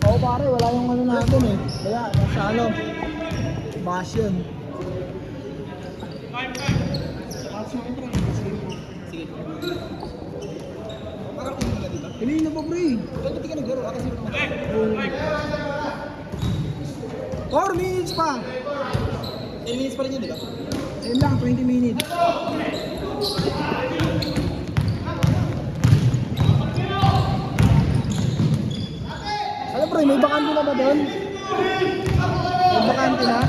Oo pare, wala yung ano natin eh. Kaya, nasa ano, bastion. Hindi na pa pre. Ba't di ka naglaro? Kasi 4 minutes pa. 10 minutes pa rin yun, di ba? Ayun lang, 20 minutes. Alam pre, may bakante na ba doon? May bakante na?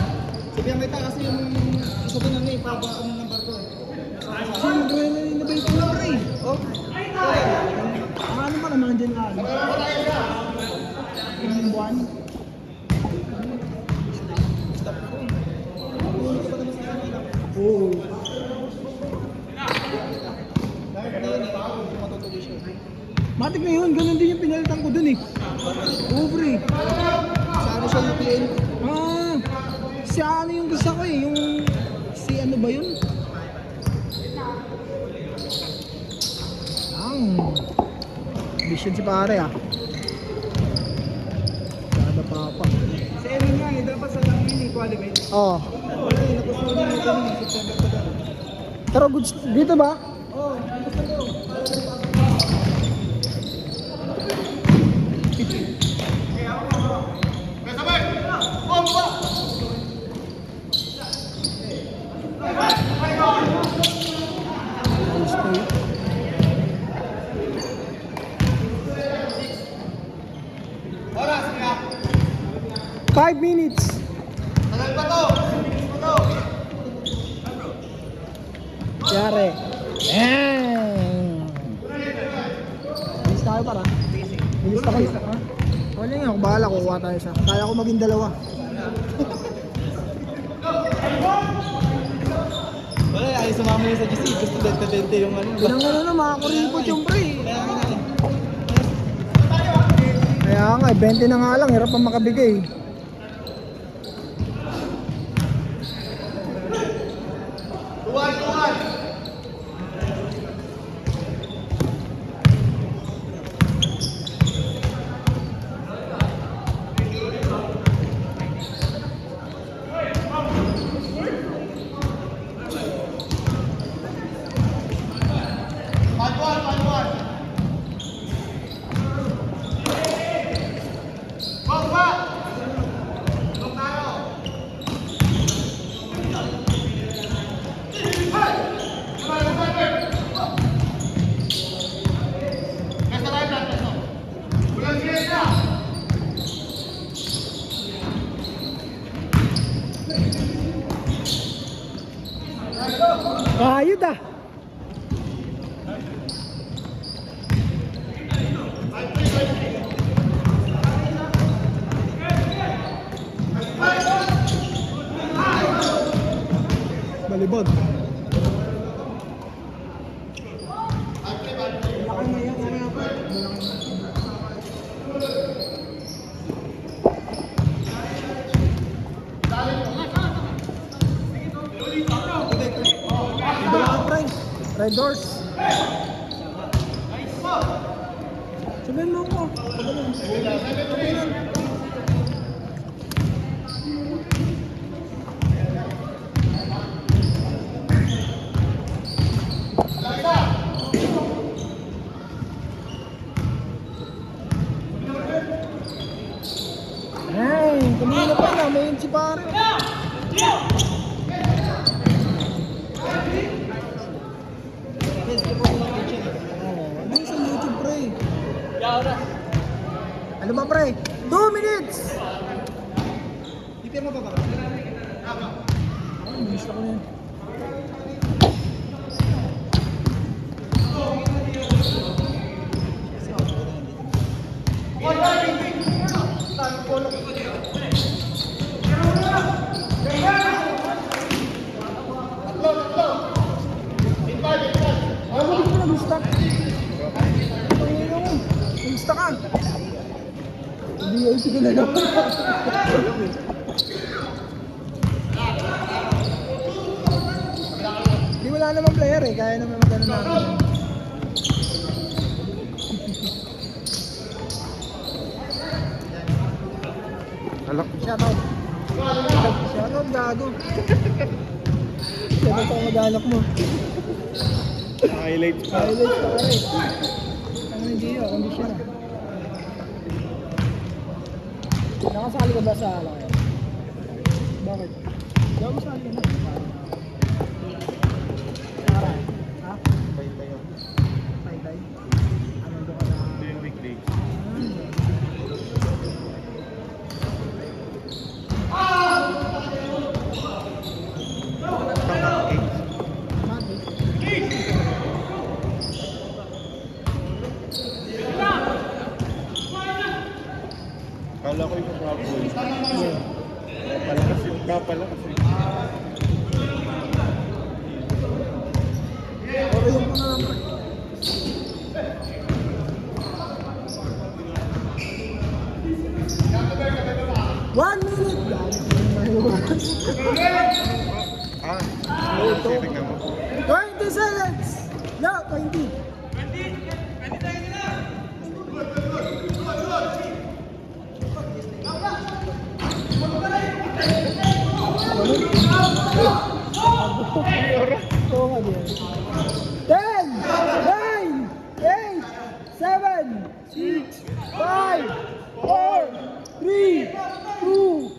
Sabihan kita kasi yung isa doon na may pabaan ng barko eh. Kasi nag-renovate ko na pre. Oh? Ano pa naman dyan nga? Yung buwan? Oo. Matik na yun, ganun din yung pinalitan ko dun eh. Oo pre. Sa ano siya UPN? Si ano yung gusto ko eh, yung si ano ba yun? Mission si pare ah. Kada papa. Si Emin nga eh, dapat sa lang yun eh, qualify. Oo. Wala eh, nagustuhan niya ito ng September pa daw. Pero goods dito ba? Oo, gusto ko. Nice play. 5 minutes. Tagal pa to! Yare. Yan. Bilis tayo para. Bilis tayo. Wala nga, kung bahala kukuha tayo sa. Kaya ko maging dalawa. Wala, ayaw sumama yun sa GC. Gusto 20-20 yung ano. Bilang ano na, makakuripot yung pre. Kaya nga eh. Kaya nga, 20 na nga lang, hirap ang makabigay. Ayun ah. Balibag. Red doors. Sabihin mo ako. Ay, kanina pa na, may si pare. Ano sa YouTube, pre? Ano ba, pre? 2 minutes! Ipir mo ba ba? Gusto ko na yan. Nag-stack. Nag-stack ka. VIP ko na lang. Di wala namang player eh. Kaya naman magano namin. Shoutout. Shoutout, gago. Shoutout ako mag-anak mo. Highlights pa. Highlights pa rin. Ang hindi yun, kondisyon na. Nakasali ka ba sa alay? Bakit? Hindi ako masali ka na. Para? Ha? Tay-tay? Ano doon ka na? Yung weekday. Kala ko yung kapapol. Kapalakas eh. Pero yung mga naman. 1 minute! Tingnan mo. 20 seconds! No, 20. Oo nga din. 10, 9, 8, 7, 6, 5, 4, 3, 2,